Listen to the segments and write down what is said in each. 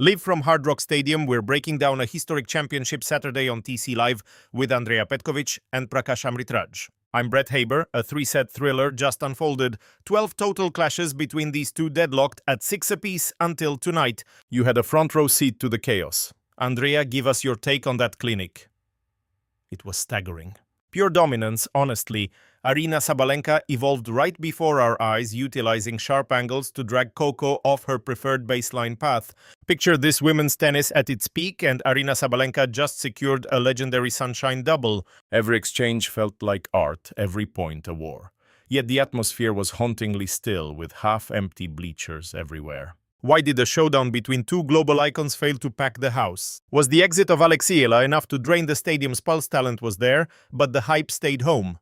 Live from Hard Rock Stadium, we're breaking down a historic championship Saturday on TC Live with Andrea Petkovic and Prakash Amritraj. I'm Brett Haber. A three-set thriller just unfolded. 12 total clashes between these two deadlocked at 6 apiece until tonight. You had a front row seat to the chaos. Andrea, give us your take on that clinic. It was staggering. Pure dominance, honestly. Aryna Sabalenka evolved right before our eyes, utilizing sharp angles to drag Coco off her preferred baseline path. Picture this women's tennis at its peak, and Aryna Sabalenka just secured a legendary sunshine double. Every exchange felt like art, every point a war. Yet the atmosphere was hauntingly still, with half-empty bleachers everywhere. Why did a showdown between two global icons fail to pack the house? Was the exit of Alexieva enough to drain the stadium's pulse? Talent was there, but the hype stayed home.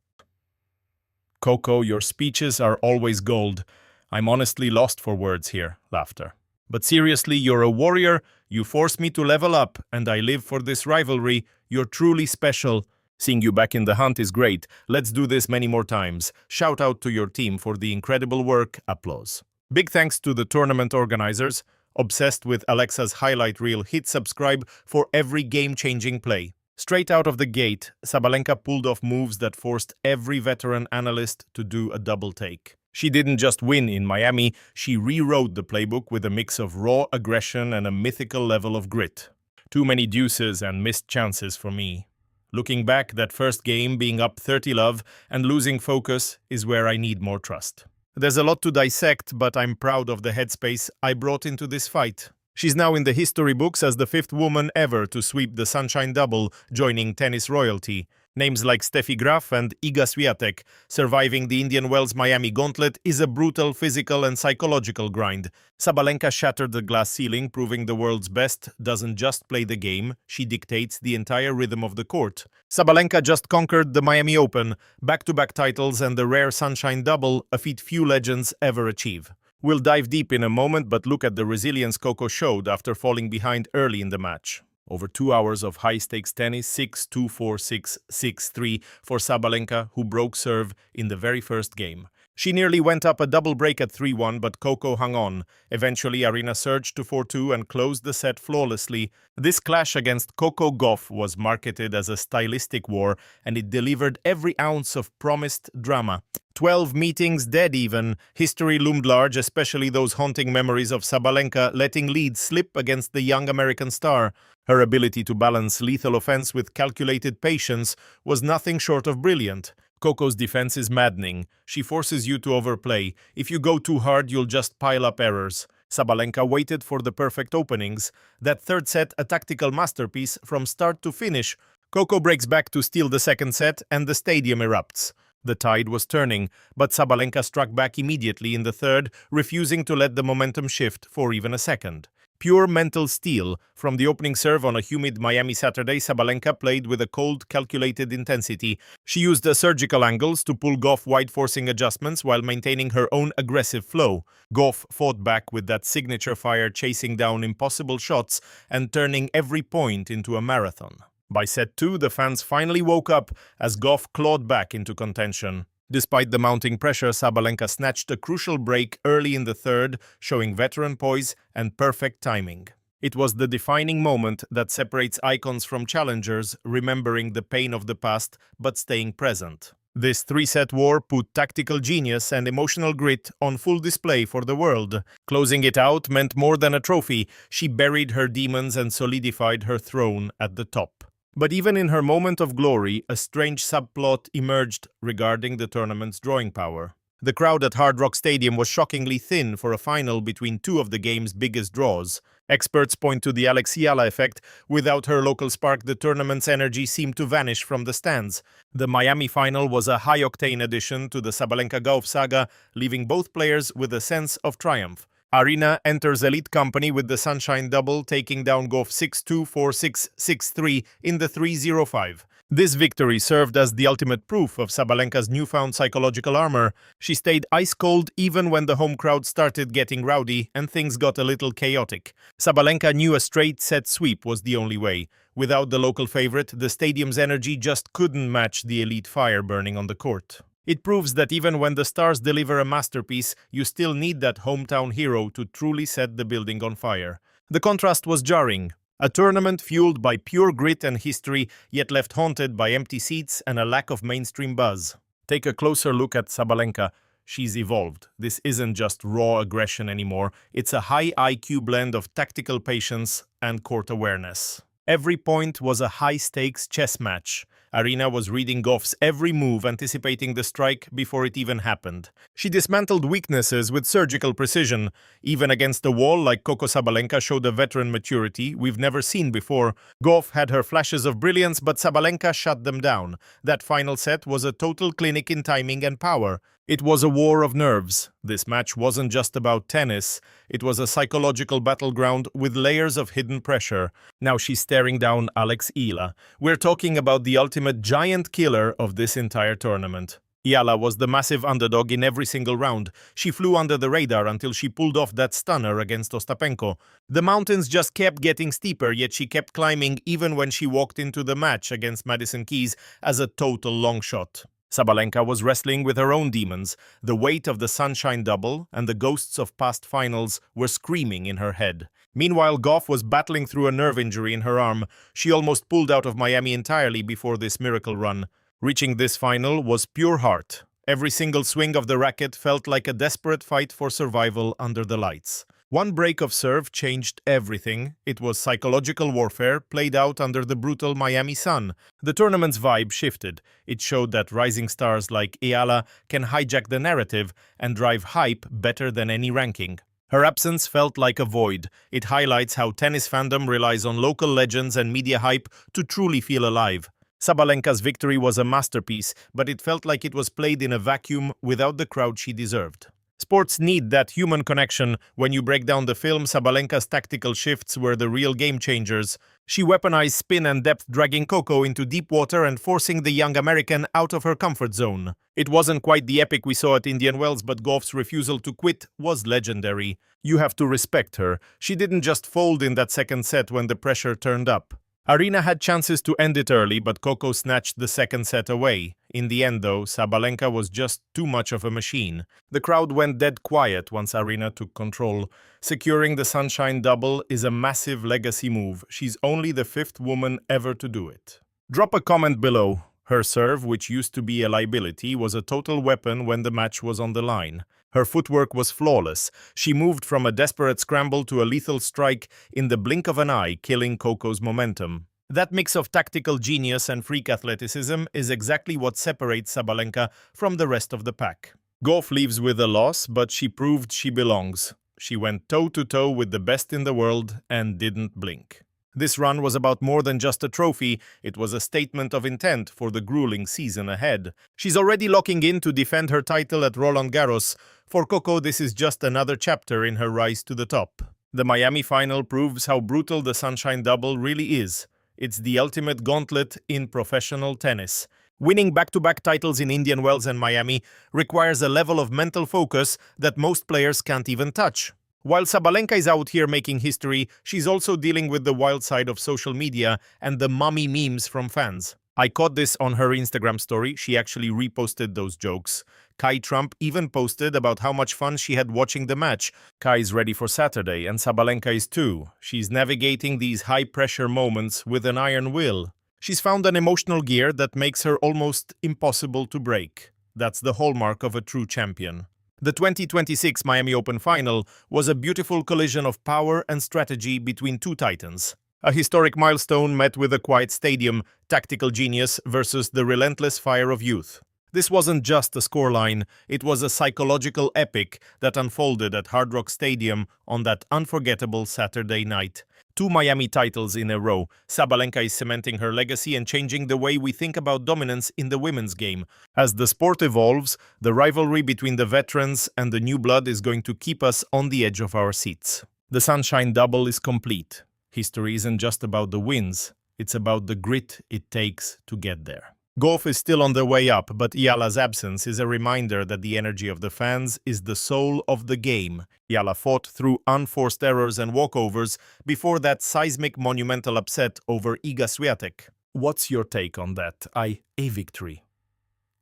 Coco, your speeches are always gold. I'm honestly lost for words here. Laughter. But seriously, you're a warrior. You force me to level up, and I live for this rivalry. You're truly special. Seeing you back in the hunt is great. Let's do this many more times. Shout out to your team for the incredible work. Applause. Big thanks to the tournament organizers. Obsessed with Alexa's highlight reel, hit subscribe for every game-changing play. Straight out of the gate, Sabalenka pulled off moves that forced every veteran analyst to do a double take. She didn't just win in Miami, she rewrote the playbook with a mix of raw aggression and a mythical level of grit. Too many deuces and missed chances for me. Looking back, that first game, being up 30-love and losing focus, is where I need more trust. There's a lot to dissect, but I'm proud of the headspace I brought into this fight. She's now in the history books as the 5th woman ever to sweep the Sunshine Double, joining tennis royalty. Names like Steffi Graf and Iga Swiatek surviving the Indian Wells Miami gauntlet is a brutal physical and psychological grind. Sabalenka shattered the glass ceiling, proving the world's best doesn't just play the game, she dictates the entire rhythm of the court. Sabalenka just conquered the Miami Open, back-to-back titles and the rare Sunshine Double, a feat few legends ever achieve. We'll dive deep in a moment, but look at the resilience Coco showed after falling behind early in the match. Over 2 hours of high-stakes tennis, 6-2, 4-6, 6-3 for Sabalenka, who broke serve in the very first game. She nearly went up a double break at 3-1, but Coco hung on. Eventually, Aryna surged to 4-2 and closed the set flawlessly. This clash against Coco Gauff was marketed as a stylistic war, and it delivered every ounce of promised drama. 12 meetings dead even. History loomed large, especially those haunting memories of Sabalenka letting leads slip against the young American star. Her ability to balance lethal offense with calculated patience was nothing short of brilliant. Coco's defense is maddening. She forces you to overplay. If you go too hard, you'll just pile up errors. Sabalenka waited for the perfect openings. That third set, a tactical masterpiece from start to finish. Coco breaks back to steal the second set, and the stadium erupts. The tide was turning, but Sabalenka struck back immediately in the third, refusing to let the momentum shift for even a second. Pure mental steel. From the opening serve on a humid Miami Saturday, Sabalenka played with a cold, calculated intensity. She used the surgical angles to pull Gauff wide, forcing adjustments while maintaining her own aggressive flow. Gauff fought back with that signature fire, chasing down impossible shots and turning every point into a marathon. By set 2, the fans finally woke up as Gauff clawed back into contention. Despite the mounting pressure, Sabalenka snatched a crucial break early in the third, showing veteran poise and perfect timing. It was the defining moment that separates icons from challengers, remembering the pain of the past but staying present. This 3-set war put tactical genius and emotional grit on full display for the world. Closing it out meant more than a trophy. She buried her demons and solidified her throne at the top. But even in her moment of glory, a strange subplot emerged regarding the tournament's drawing power. The crowd at Hard Rock Stadium was shockingly thin for a final between two of the game's biggest draws. Experts point to the Alexieva effect. Without her local spark, the tournament's energy seemed to vanish from the stands. The Miami final was a high-octane addition to the Sabalenka Gauff saga, leaving both players with a sense of triumph. Aryna enters elite company with the Sunshine Double, taking down Gauff 6-2, 4-6, 6-3 in the 3-0-5. This victory served as the ultimate proof of Sabalenka's newfound psychological armor. She stayed ice-cold even when the home crowd started getting rowdy and things got a little chaotic. Sabalenka knew a straight-set sweep was the only way. Without the local favorite, the stadium's energy just couldn't match the elite fire burning on the court. It proves that even when the stars deliver a masterpiece, you still need that hometown hero to truly set the building on fire. The contrast was jarring. A tournament fueled by pure grit and history, yet left haunted by empty seats and a lack of mainstream buzz. Take a closer look at Sabalenka. She's evolved. This isn't just raw aggression anymore. It's a high IQ blend of tactical patience and court awareness. Every point was a high-stakes chess match. Arina was reading Gauff's every move, anticipating the strike before it even happened. She dismantled weaknesses with surgical precision. Even against the wall, like Coco, Sabalenka showed a veteran maturity we've never seen before. Gauff had her flashes of brilliance, but Sabalenka shut them down. That final set was a total clinic in timing and power. It was a war of nerves. This match wasn't just about tennis. It was a psychological battleground with layers of hidden pressure. Now she's staring down Alex Ila. We're talking about the ultimate giant killer of this entire tournament. Ila was the massive underdog in every single round. She flew under the radar until she pulled off that stunner against Ostapenko. The mountains just kept getting steeper, yet she kept climbing even when she walked into the match against Madison Keys as a total long shot. Sabalenka was wrestling with her own demons. The weight of the Sunshine Double and the ghosts of past finals were screaming in her head. Meanwhile, Gauff was battling through a nerve injury in her arm. She almost pulled out of Miami entirely before this miracle run. Reaching this final was pure heart. Every single swing of the racket felt like a desperate fight for survival under the lights. One break of serve changed everything. It was psychological warfare played out under the brutal Miami sun. The tournament's vibe shifted. It showed that rising stars like Ayala can hijack the narrative and drive hype better than any ranking. Her absence felt like a void. It highlights how tennis fandom relies on local legends and media hype to truly feel alive. Sabalenka's victory was a masterpiece, but it felt like it was played in a vacuum without the crowd she deserved. Sports need that human connection. When you break down the film, Sabalenka's tactical shifts were the real game changers. She weaponized spin and depth, dragging Coco into deep water and forcing the young American out of her comfort zone. It wasn't quite the epic we saw at Indian Wells, but Gauff's refusal to quit was legendary. You have to respect her. She didn't just fold in that second set when the pressure turned up. Arina had chances to end it early, but Coco snatched the second set away. In the end, though, Sabalenka was just too much of a machine. The crowd went dead quiet once Arina took control. Securing the Sunshine Double is a massive legacy move. She's only the 5th woman ever to do it. Drop a comment below. Her serve, which used to be a liability, was a total weapon when the match was on the line. Her footwork was flawless. She moved from a desperate scramble to a lethal strike in the blink of an eye, killing Coco's momentum. That mix of tactical genius and freak athleticism is exactly what separates Sabalenka from the rest of the pack. Gauff leaves with a loss, but she proved she belongs. She went toe-to-toe with the best in the world and didn't blink. This run was about more than just a trophy. It was a statement of intent for the grueling season ahead. She's already locking in to defend her title at Roland Garros. For Coco, this is just another chapter in her rise to the top. The Miami final proves how brutal the Sunshine Double really is. It's the ultimate gauntlet in professional tennis. Winning back-to-back titles in Indian Wells and Miami requires a level of mental focus that most players can't even touch. While Sabalenka is out here making history, she's also dealing with the wild side of social media and the mommy memes from fans. I caught this on her Instagram story. She actually reposted those jokes. Kai Trump even posted about how much fun she had watching the match. Kai is ready for Saturday, and Sabalenka is too. She's navigating these high-pressure moments with an iron will. She's found an emotional gear that makes her almost impossible to break. That's the hallmark of a true champion. The 2026 Miami Open final was a beautiful collision of power and strategy between two titans. A historic milestone met with a quiet stadium, tactical genius versus the relentless fire of youth. This wasn't just a scoreline, it was a psychological epic that unfolded at Hard Rock Stadium on that unforgettable Saturday night. 2 Miami titles in a row. Sabalenka is cementing her legacy and changing the way we think about dominance in the women's game. As the sport evolves, the rivalry between the veterans and the new blood is going to keep us on the edge of our seats. The Sunshine Double is complete. History isn't just about the wins, it's about the grit it takes to get there. Gauff is still on the way up, but Ayala's absence is a reminder that the energy of the fans is the soul of the game. Ayala fought through unforced errors and walkovers before that seismic monumental upset over Iga Swiatek. What's your take on that? A victory.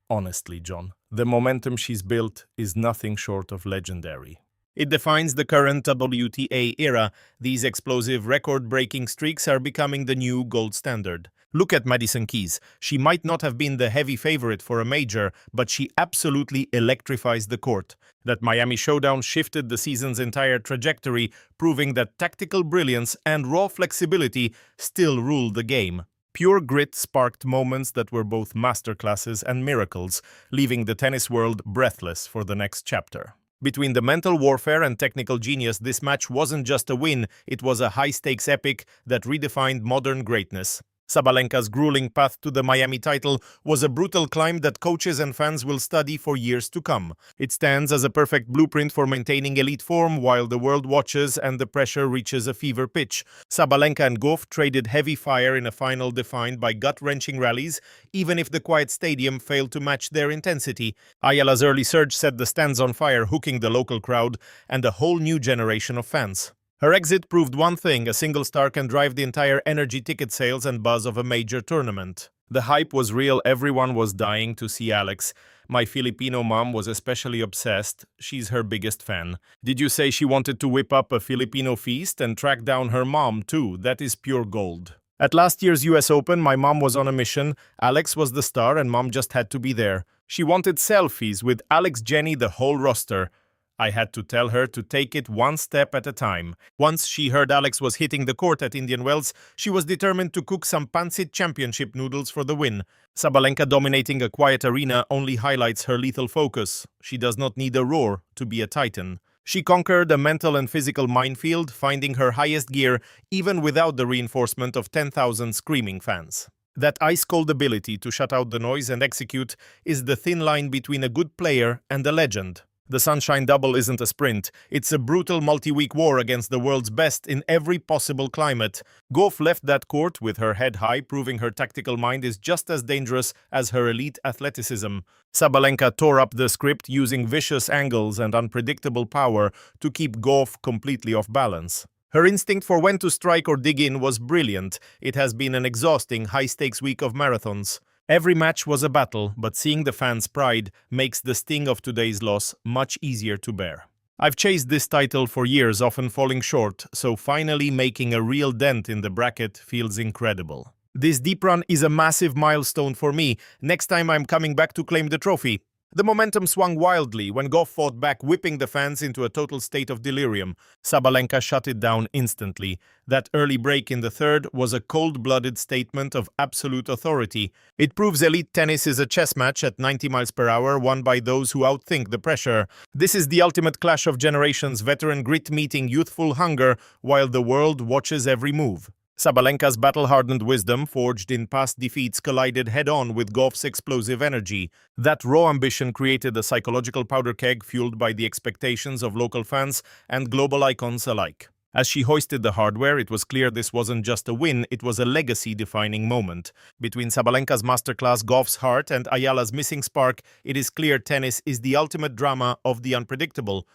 Honestly, John, the momentum she's built is nothing short of legendary. It defines the current WTA era. These explosive record-breaking streaks are becoming the new gold standard. Look at Madison Keys. She might not have been the heavy favorite for a major, but she absolutely electrifies the court. That Miami showdown shifted the season's entire trajectory, proving that tactical brilliance and raw flexibility still rule the game. Pure grit sparked moments that were both masterclasses and miracles, leaving the tennis world breathless for the next chapter. Between the mental warfare and technical genius, this match wasn't just a win, it was a high-stakes epic that redefined modern greatness. Sabalenka's grueling path to the Miami title was a brutal climb that coaches and fans will study for years to come. It stands as a perfect blueprint for maintaining elite form while the world watches and the pressure reaches a fever pitch. Sabalenka and Gauff traded heavy fire in a final defined by gut-wrenching rallies, even if the quiet stadium failed to match their intensity. Ayala's early surge set the stands on fire, hooking the local crowd and a whole new generation of fans. Her exit proved one thing: a single star can drive the entire energy, ticket sales, and buzz of a major tournament. The hype was real, everyone was dying to see Alex. My Filipino mom was especially obsessed. She's her biggest fan. Did you say she wanted to whip up a Filipino feast and track down her mom too? That is pure gold. At last year's US Open, my mom was on a mission. Alex was the star and mom just had to be there. She wanted selfies with Alex, Jenny, the whole roster. I had to tell her to take it one step at a time. Once she heard Alex was hitting the court at Indian Wells, she was determined to cook some pancit championship noodles for the win. Sabalenka dominating a quiet arena only highlights her lethal focus. She does not need a roar to be a titan. She conquered a mental and physical minefield, finding her highest gear even without the reinforcement of 10,000 screaming fans. That ice-cold ability to shut out the noise and execute is the thin line between a good player and a legend. The Sunshine Double isn't a sprint, it's a brutal multi-week war against the world's best in every possible climate. Gauff left that court with her head high, proving her tactical mind is just as dangerous as her elite athleticism. Sabalenka tore up the script, using vicious angles and unpredictable power to keep Gauff completely off balance. Her instinct for when to strike or dig in was brilliant. It has been an exhausting, high-stakes week of marathons. Every match was a battle, but seeing the fans' pride makes the sting of today's loss much easier to bear. I've chased this title for years, often falling short, so finally making a real dent in the bracket feels incredible. This deep run is a massive milestone for me. Next time I'm coming back to claim the trophy. The momentum swung wildly when Gauff fought back, whipping the fans into a total state of delirium. Sabalenka shut it down instantly. That early break in the third was a cold-blooded statement of absolute authority. It proves elite tennis is a chess match at 90 miles per hour, won by those who outthink the pressure. This is the ultimate clash of generations, veteran grit meeting youthful hunger, while the world watches every move. Sabalenka's battle-hardened wisdom, forged in past defeats, collided head-on with Gauff's explosive energy. That raw ambition created a psychological powder keg fueled by the expectations of local fans and global icons alike. As she hoisted the hardware, it was clear this wasn't just a win, it was a legacy-defining moment. Between Sabalenka's masterclass, Gauff's heart, and Ayala's missing spark, it is clear tennis is the ultimate drama of the unpredictable.